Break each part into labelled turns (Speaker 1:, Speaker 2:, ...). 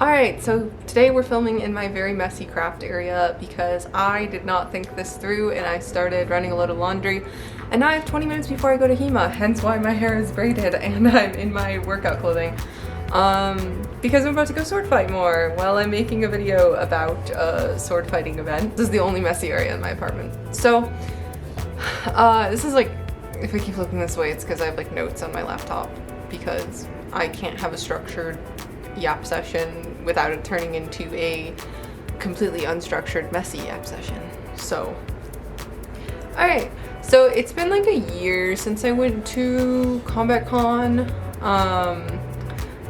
Speaker 1: Alright, so today we're filming in my very messy craft area because I did not think this through and I started running a load of laundry, and now I have 20 minutes before I go to HEMA, hence why my hair is braided and I'm in my workout clothing. Because I'm about to go sword fight more while I'm making a video about a sword fighting event. This is the only messy area in my apartment. So, this is like, if I keep looking this way, it's because I have like notes on my laptop because I can't have a structured yap session without it turning into a completely unstructured, messy yap session. So, alright, so it's been like a year since I went to Combat Con.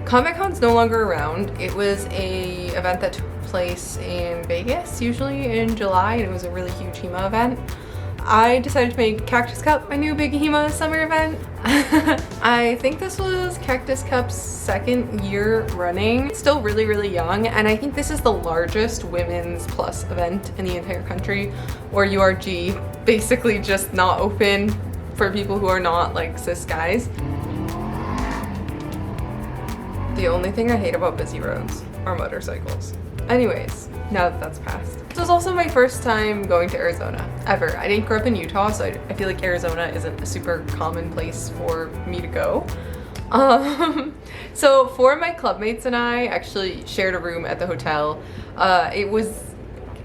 Speaker 1: Combat Con's no longer around. It was a event that took place in Vegas, usually in July, and it was a really huge HEMA event. I decided to make Cactus Cup my new big HEMA summer event. I think this was Cactus Cup's second year running. It's still really, really young, and I think this is the largest women's plus event in the entire country, or URG, basically just not open for people who are not like cis guys. The only thing I hate about busy roads are motorcycles. Anyways, now that that's passed. This was also my first time going to Arizona, ever. I didn't grow up in Utah, so I feel like Arizona isn't a super common place for me to go. So four of my clubmates and I actually shared a room at the hotel. It was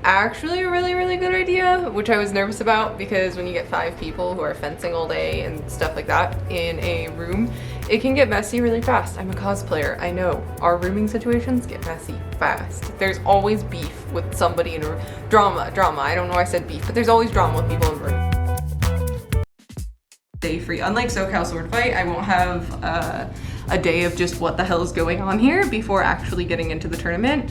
Speaker 1: actually a really, really good idea, which I was nervous about because when you get 5 people who are fencing all day and stuff like that in a room, it can get messy really fast. I'm a cosplayer, I know. Our rooming situations get messy fast. There's always beef with somebody in a room. Drama. I don't know why I said beef, but there's always drama with people in a room. Day free. Unlike SoCal Sword Fight, I won't have a day of just what the hell is going on here before actually getting into the tournament,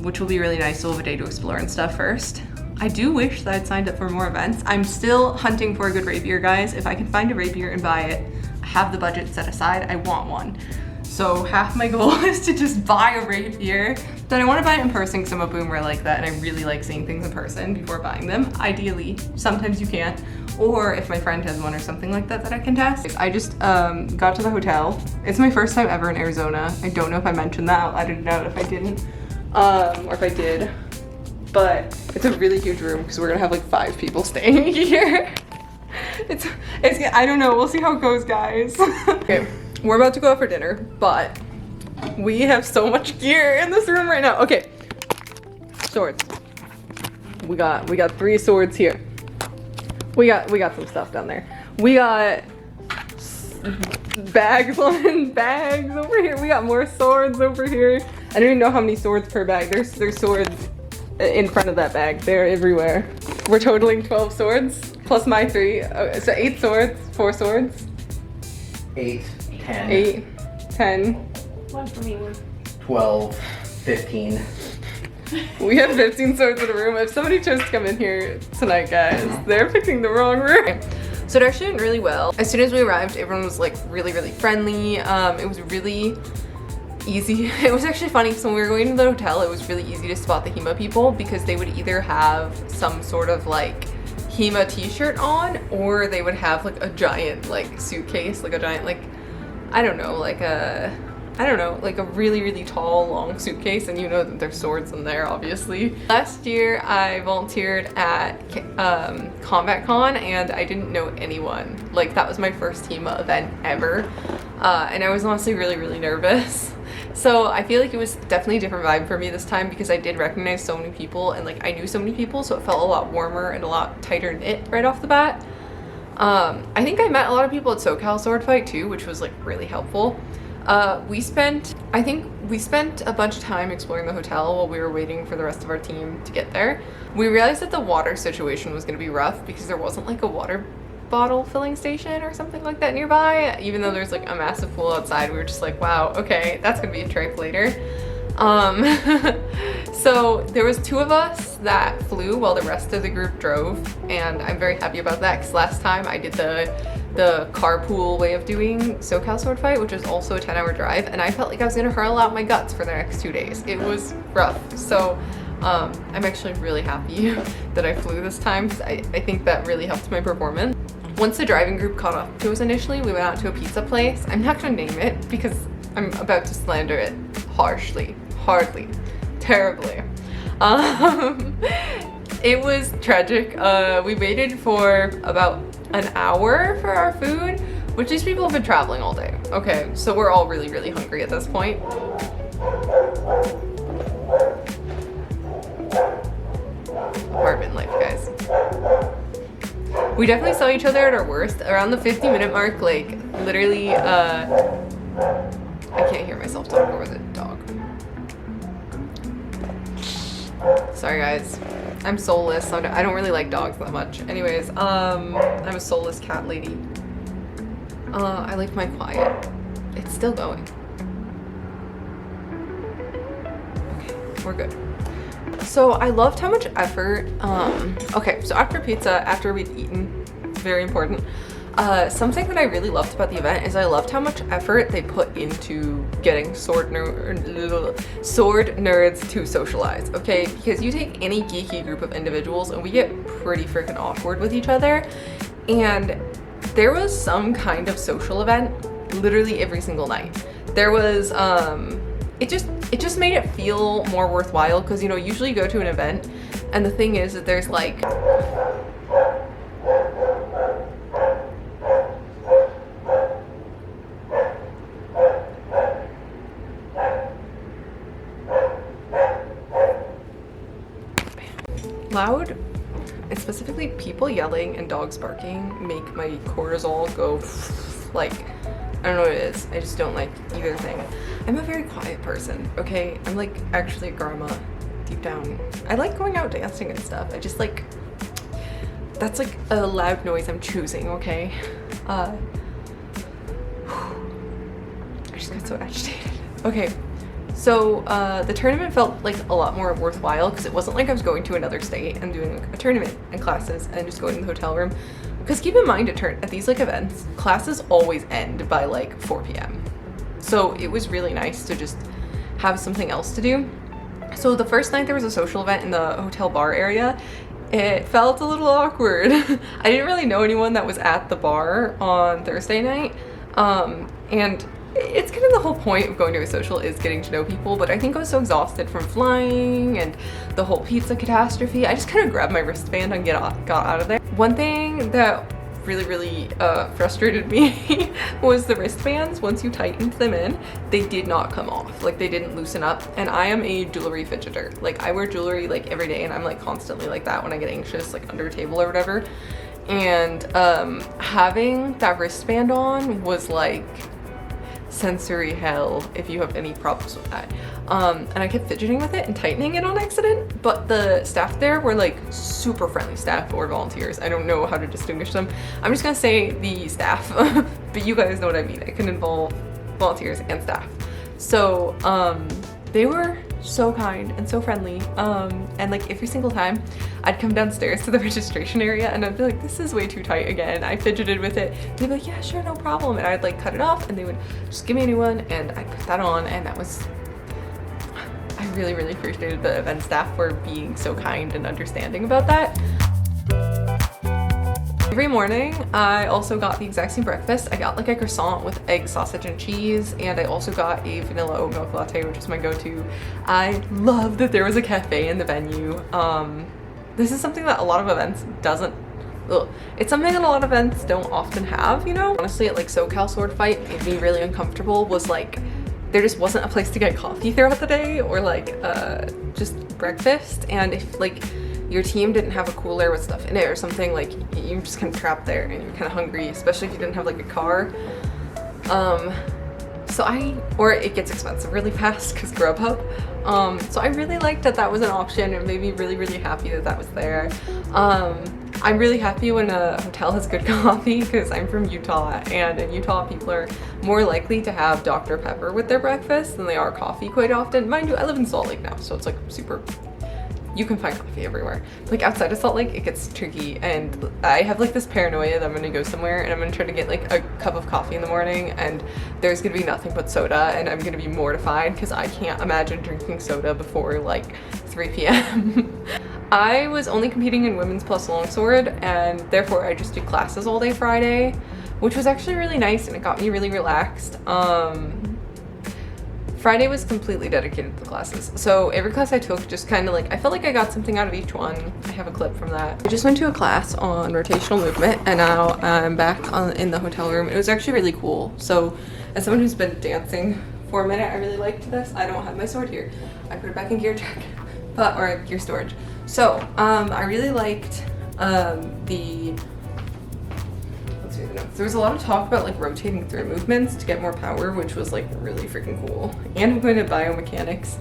Speaker 1: which will be really nice. So we'll have a day to explore and stuff first. I do wish that I'd signed up for more events. I'm still hunting for a good rapier, guys. If I can find a rapier and buy it, have the budget set aside, I want one. So half my goal is to just buy a rapier. Then I want to buy it in person because I'm a boomer like that and I really like seeing things in person before buying them. Ideally, sometimes you can't. Or if my friend has one or something like that that I can test. I just got to the hotel. It's my first time ever in Arizona. I don't know if I mentioned that. I didn't know if I didn't, or if I did. But it's a really huge room because we're gonna have like 5 people staying here. It's I don't know, we'll see how it goes, guys. Okay, we're about to go out for dinner, but we have so much gear in this room right now. Okay, swords. We got 3 swords here. We got some stuff down there. We got bags on bags over here. We got more swords over here. I don't even know how many swords per bag. There's swords in front of that bag. They're everywhere. We're totaling 12 swords. Plus my 3, so 8 swords, 4 swords.
Speaker 2: 8, 10.
Speaker 1: 8, 10.
Speaker 3: 1 for me, 1.
Speaker 2: 12, 15.
Speaker 1: We have 15 swords in the room. If somebody chose to come in here tonight, guys, they're picking the wrong room. So it actually went really well. As soon as we arrived, everyone was like really, really friendly. It was really easy. It was actually funny because when we were going to the hotel, it was really easy to spot the HEMA people because they would either have some sort of like HEMA t-shirt on, or they would have like a giant like suitcase, like a giant like, I don't know, like a really, really tall, long suitcase, and you know that there's swords in there, obviously. Last year, I volunteered at Combat Con, and I didn't know anyone. Like, that was my first HEMA event ever, and I was honestly really, really nervous. So I feel like it was definitely a different vibe for me this time because I did recognize so many people and like I knew so many people, so it felt a lot warmer and a lot tighter knit right off the bat. I think I met a lot of people at SoCal Sword Fight too, which was like really helpful. We spent a bunch of time exploring the hotel while we were waiting for the rest of our team to get there. We realized that the water situation was going to be rough because there wasn't like a water bottle filling station or something like that nearby. Even though there's like a massive pool outside, we were just like, wow, okay, that's gonna be a trip later. So there was 2 of us that flew while the rest of the group drove, and I'm very happy about that because last time I did the carpool way of doing SoCal Sword Fight, which was also a 10-hour drive, and I felt like I was gonna hurl out my guts for the next 2 days. It was rough. So I'm actually really happy that I flew this time because I think that really helped my performance. Once the driving group caught up to us initially, we went out to a pizza place. I'm not gonna name it because I'm about to slander it harshly. Hardly. Terribly. It was tragic. We waited for about an hour for our food, which these people have been traveling all day. Okay, so we're all really, really hungry at this point. Apartment life, guys. We definitely saw each other at our worst around the 50-minute mark, like literally, I can't hear myself talk over the dog. Sorry guys, I'm soulless, so I don't really like dogs that much. Anyways, I'm a soulless cat lady. I like my quiet. It's still going. Okay, we're good. So I loved how much effort, okay, so after pizza, after we'd eaten, very important, something that I really loved about the event is I loved how much effort they put into getting sword nerds to socialize, okay? Because you take any geeky group of individuals and we get pretty freaking awkward with each other, and there was some kind of social event literally every single night. There was, it just made it feel more worthwhile, because you know, usually you go to an event and the thing is that there's like loud, and specifically people yelling and dogs barking make my cortisol go like, I don't know what it is. I just don't like either thing. I'm a very quiet person, okay? I'm like actually a grandma deep down. I like going out dancing and stuff. I just like, that's like a loud noise I'm choosing, okay? I just got so agitated. Okay, so the tournament felt like a lot more worthwhile because it wasn't like I was going to another state and doing a tournament and classes and just going to the hotel room. Because keep in mind, at these like events, classes always end by like 4 p.m. So it was really nice to just have something else to do. So the first night there was a social event in the hotel bar area. It felt a little awkward. I didn't really know anyone that was at the bar on Thursday night. And it's kind of the whole point of going to a social is getting to know people, but I think I was so exhausted from flying and the whole pizza catastrophe. I just kind of grabbed my wristband and got out of there. One thing that really frustrated me was the wristbands. Once you tightened them in, they did not come off. Like they didn't loosen up. And I am a jewelry fidgeter. Like I wear jewelry like every day, and I'm like constantly like that when I get anxious, like under a table or whatever. And having that wristband on was like sensory hell if you have any problems with that. And I kept fidgeting with it and tightening it on accident, but the staff there were like super friendly staff or volunteers. I don't know how to distinguish them. I'm just gonna say the staff, but you guys know what I mean. It can involve volunteers and staff. So they were so kind and so friendly, and like every single time I'd come downstairs to the registration area and I'd be like, this is way too tight again. I fidgeted with it. They'd be like, yeah, sure, no problem. And I'd like cut it off and they would just give me a new one and I'd put that on, and that was, I really appreciated the event staff for being so kind and understanding about that. Every morning, I also got the exact same breakfast. I got like a croissant with egg, sausage, and cheese, and I also got a vanilla oat milk latte, which is my go-to. I love that there was a cafe in the venue. This is something that a lot of events it's something that a lot of events don't often have, you know? Honestly, at like SoCal Sword Fight, made me really uncomfortable was like, there just wasn't a place to get coffee throughout the day or like just breakfast, and if like your team didn't have a cooler with stuff in it or something, like you're just kind of trapped there and you're kind of hungry, especially if you didn't have like a car. Or it gets expensive really fast because Grubhub. So I really liked that that was an option. It made me really happy that that was there. I'm really happy when a hotel has good coffee because I'm from Utah, and in Utah people are more likely to have Dr. Pepper with their breakfast than they are coffee quite often. Mind you, I live in Salt Lake now, so it's like super, you can find coffee everywhere. Like outside of Salt Lake, it gets tricky, and I have like this paranoia that I'm gonna go somewhere and I'm gonna try to get like a cup of coffee in the morning and there's gonna be nothing but soda, and I'm gonna be mortified because I can't imagine drinking soda before like 3 p.m. I was only competing in women's plus longsword, and therefore I just did classes all day Friday, which was actually really nice and it got me really relaxed. Friday was completely dedicated to the classes. So every class I took just kind of like, I felt like I got something out of each one. I have a clip from that. I just went to a class on rotational movement and now I'm back in the hotel room. It was actually really cool. So as someone who's been dancing for a minute, I really liked this. I don't have my sword here. I put it back in gear check, or gear storage. So I really liked there was a lot of talk about like rotating through movements to get more power, which was like really freaking cool. And I'm going to biomechanics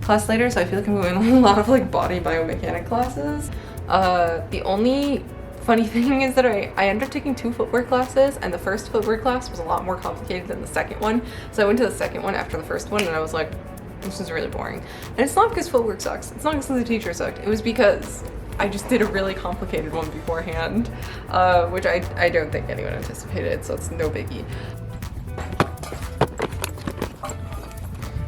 Speaker 1: class later, so I feel like I'm going to a lot of like body biomechanic classes. The only funny thing is that I ended up taking 2 footwear classes, and the first footwear class was a lot more complicated than the second one. So I went to the second one after the first one and I was like, this is really boring. And it's not because footwork sucks. It's not because the teacher sucked. It was because I just did a really complicated one beforehand, which I don't think anyone anticipated, so it's no biggie.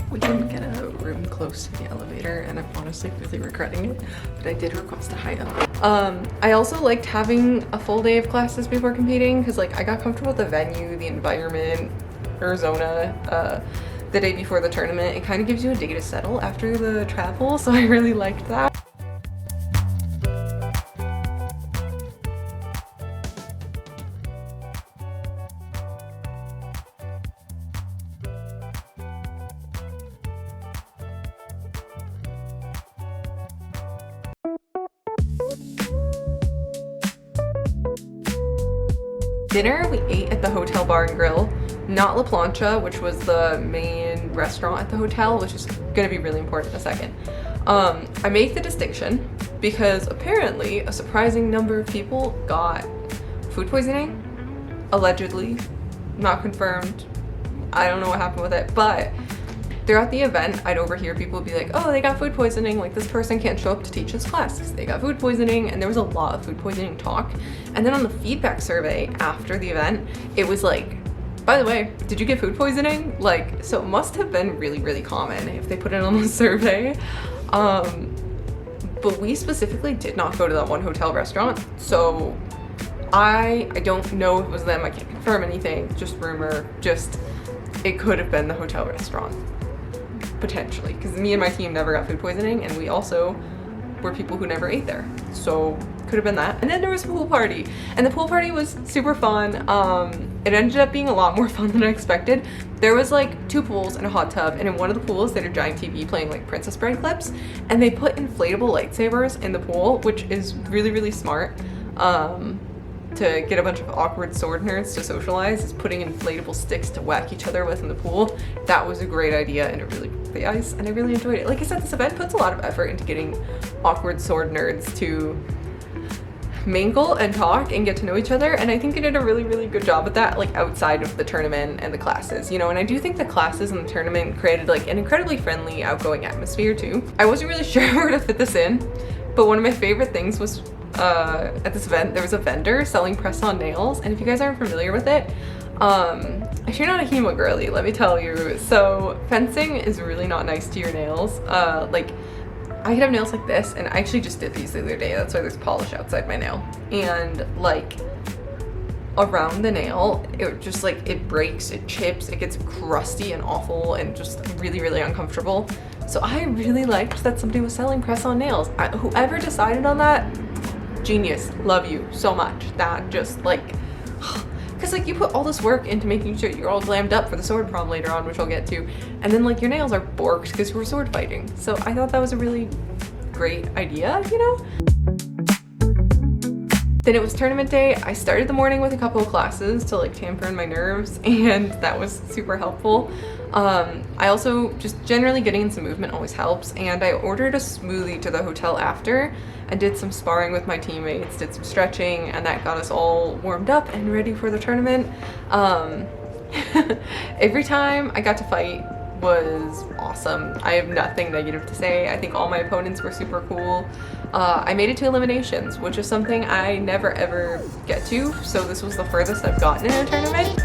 Speaker 1: We didn't get a room close to the elevator, and I'm honestly really regretting it, but I did request a high up. I also liked having a full day of classes before competing, because like I got comfortable with the venue, the environment, Arizona, the day before the tournament. It kind of gives you a day to settle after the travel, so I really liked that. Dinner, we ate at the Hotel Bar and Grill, not La Plancha, which was the main restaurant at the hotel, which is gonna be really important in a second. I make the distinction because apparently a surprising number of people got food poisoning, allegedly, not confirmed. I don't know what happened with it, but throughout the event, I'd overhear people be like, oh, they got food poisoning, like this person can't show up to teach this class because they got food poisoning, and there was a lot of food poisoning talk. And then on the feedback survey after the event, it was like, by the way, did you get food poisoning? Like, so it must have been really, really common if they put it on the survey. But we specifically did not go to that one hotel restaurant, so I don't know if it was them, I can't confirm anything, just rumor, just it could have been the hotel restaurant. Potentially, because me and my team never got food poisoning, and we also were people who never ate there, so could have been that. And then there was a pool party, and the pool party was super fun. It ended up being a lot more fun than I expected. There was like 2 pools and a hot tub, and in one of the pools they had a giant TV playing like Princess Bride clips, and they put inflatable lightsabers in the pool, which is really, really smart. To get a bunch of awkward sword nerds to socialize is putting inflatable sticks to whack each other with in the pool. That was a great idea, and it really broke the ice, and I really enjoyed it. Like I said, this event puts a lot of effort into getting awkward sword nerds to mingle and talk and get to know each other, and I think they did a really, really good job with that, like outside of the tournament and the classes, you know. And I do think the classes and the tournament created like an incredibly friendly, outgoing atmosphere too. I wasn't really sure where to fit this in, but one of my favorite things was at this event, there was a vendor selling press-on nails, and if you guys aren't familiar with it, you're not a HEMA girly, let me tell you. So fencing is really not nice to your nails. Like, I could have nails like this, and I actually just did these the other day, that's why there's polish outside my nail, and like around the nail, it just like, it breaks, it chips, it gets crusty and awful and just really, really uncomfortable. So I really liked that somebody was selling press-on nails. Whoever decided on that, genius, love you so much. That just like, because like you put all this work into making sure you're all glammed up for the sword prom later on, which I'll get to, and then like your nails are borked because you were sword fighting. So I thought that was a really great idea, you know? Then it was tournament day. I started the morning with a couple of classes to like tamper my nerves, and that was super helpful. I also just generally getting in some movement always helps, and I ordered a smoothie to the hotel after and did some sparring with my teammates, did some stretching, and that got us all warmed up and ready for the tournament. Every time I got to fight was awesome. I have nothing negative to say. I think all my opponents were super cool. I made it to eliminations, which is something I never ever get to, so this was the furthest I've gotten in a tournament.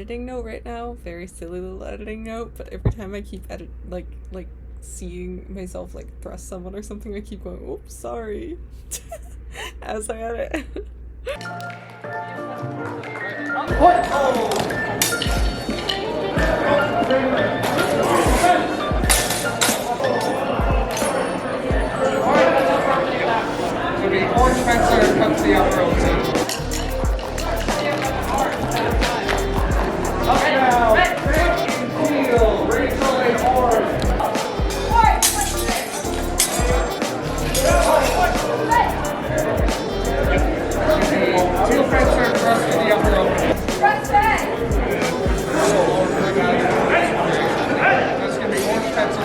Speaker 1: editing note right now, very silly little editing note, but every time I keep seeing myself like thrust someone or something, I keep going, oops, sorry, as I edit.
Speaker 3: What? Okay, orange fencer comes the upper row. Up now, Teal, Rachel, and orange. Teal fencer across to the upper row. That's going to be orange fencer.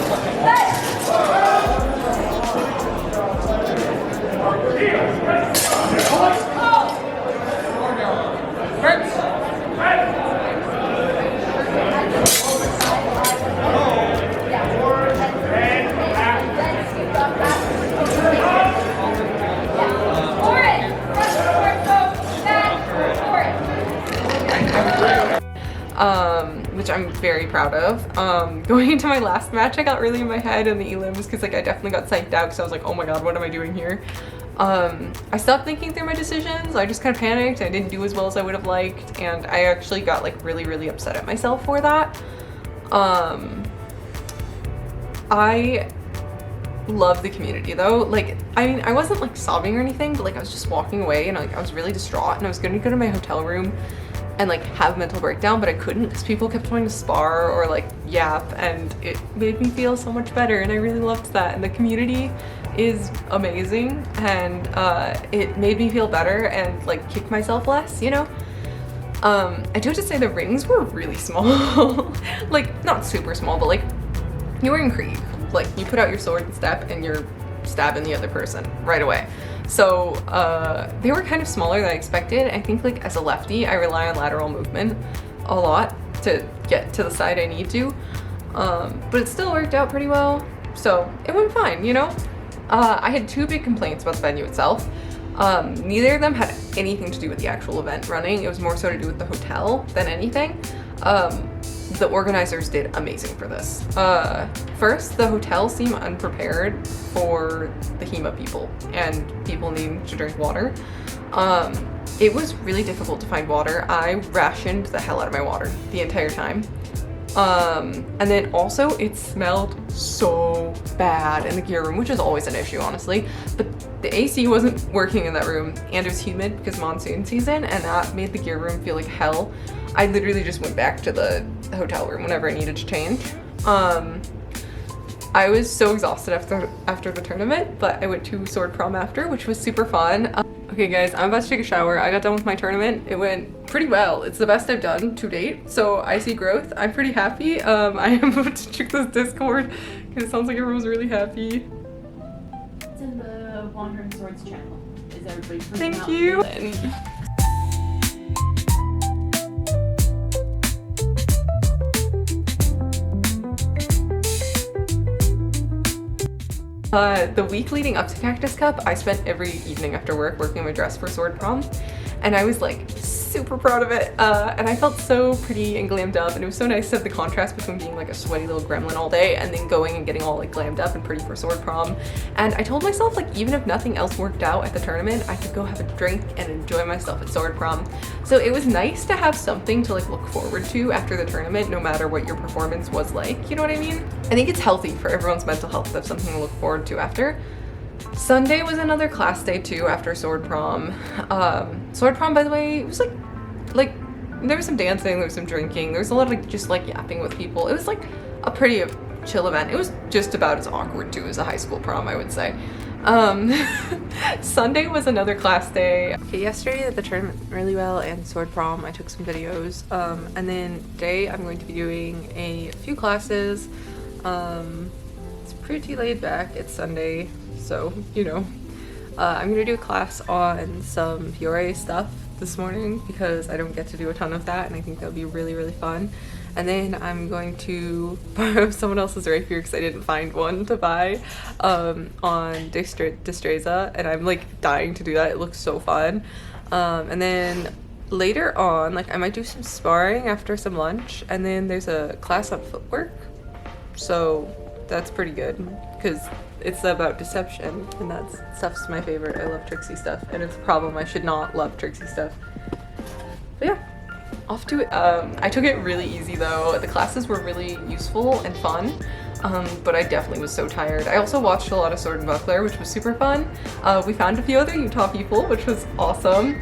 Speaker 1: Which I'm very proud of. Going into my last match, I got really in my head in the elims because like I definitely got psyched out because I was like, oh my god, what am I doing here? I stopped thinking through my decisions. I just kind of panicked. I didn't do as well as I would have liked, and I actually got like really upset at myself for that. I love the community though. Like, I mean, I wasn't like sobbing or anything, but like I was just walking away and like I was really distraught, and I was gonna go to my hotel room and like have a mental breakdown, but I couldn't because people kept wanting to spar or like yap, and it made me feel so much better, and I really loved that. And the community is amazing, and it made me feel better and like kick myself less, you know? I do have to say the rings were really small. Like, not super small, but like you were in Krieg. Like, you put out your sword and step and you're stabbing the other person right away. So they were kind of smaller than I expected. I think like as a lefty, I rely on lateral movement a lot to get to the side I need to, but it still worked out pretty well. So it went fine, you know? I had two big complaints about the venue itself. Neither of them had anything to do with the actual event running. It was more so to do with the hotel than anything. The organizers did amazing for this. First, the hotel seemed unprepared for the HEMA people and people needing to drink water. It was really difficult to find water. I rationed the hell out of my water the entire time. And then also it smelled so bad in the gear room, which is always an issue, honestly. But the AC wasn't working in that room, and it was humid because monsoon season, and that made the gear room feel like hell. I literally just went back to the hotel room whenever I needed to change. I was so exhausted after the tournament, but I went to sword prom after, which was super fun. Okay guys, I'm about to take a shower. I got done with my tournament. It went pretty well. It's the best I've done to date, so I see growth. I'm pretty happy. I am about to check this Discord because it sounds like everyone's really happy.
Speaker 4: It's in the Wandering Swords channel. Is everybody
Speaker 1: Thank you. The week leading up to Cactus Cup, I spent every evening after work working on my dress for sword prom, and I was like super proud of it, and I felt so pretty and glammed up, and it was so nice to have the contrast between being like a sweaty little gremlin all day and then going and getting all like glammed up and pretty for sword prom. And I told myself, like, even if nothing else worked out at the tournament, I could go have a drink and enjoy myself at sword prom. So it was nice to have something to like look forward to after the tournament, no matter what your performance was like, you know what I mean? I think it's healthy for everyone's mental health to have something to look forward to after. Sunday was another class day too after sword prom. Sword prom, by the way, it was like there was some dancing, there was some drinking, there was a lot of like just like yapping with people. It was like a pretty chill event. It was just about as awkward too as a high school prom, I would say. Sunday was another class day. Okay, yesterday at the tournament went really well, and sword prom I took some videos, and then today I'm going to be doing a few classes. It's pretty laid back. It's Sunday, so you know. I'm gonna do a class on some Fiore stuff this morning because I don't get to do a ton of that, and I think that'll be really fun. And then I'm going to borrow someone else's rapier because I didn't find one to buy on Destreza, and I'm like dying to do that. It looks so fun. And then later on, like I might do some sparring after some lunch, and then there's a class on footwork. So that's pretty good because it's about deception, and that stuff's my favorite. I love tricksy stuff, and it's a problem. I should not love tricksy stuff. But yeah, off to it. I took it really easy though. The classes were really useful and fun. But I definitely was so tired. I also watched a lot of Sword and Buckler, which was super fun. We found a few other Utah people, which was awesome.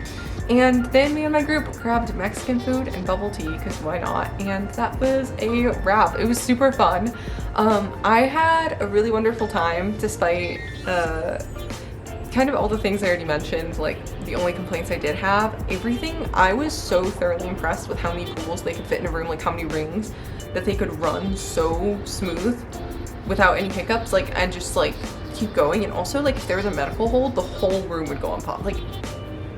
Speaker 1: And then me and my group grabbed Mexican food and bubble tea, because why not? And that was a wrap. It was super fun. I had a really wonderful time despite kind of all the things I already mentioned. Like the only complaints I did have, everything, I was so thoroughly impressed with how many pools they could fit in a room, like how many rings that they could run so smooth without any hiccups, like, and just like keep going. And also, like, if there was a medical hold, the whole room would go on pop. Like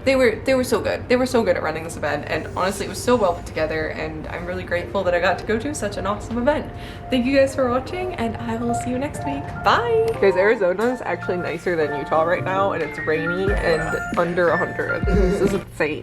Speaker 1: they were so good. They were so good at running this event, and honestly it was so well put together, and I'm really grateful that I got to go to such an awesome event. Thank you guys for watching, and I will see you next week. Bye! Guys, Arizona is actually nicer than Utah right now, and it's rainy and under 100. This is insane.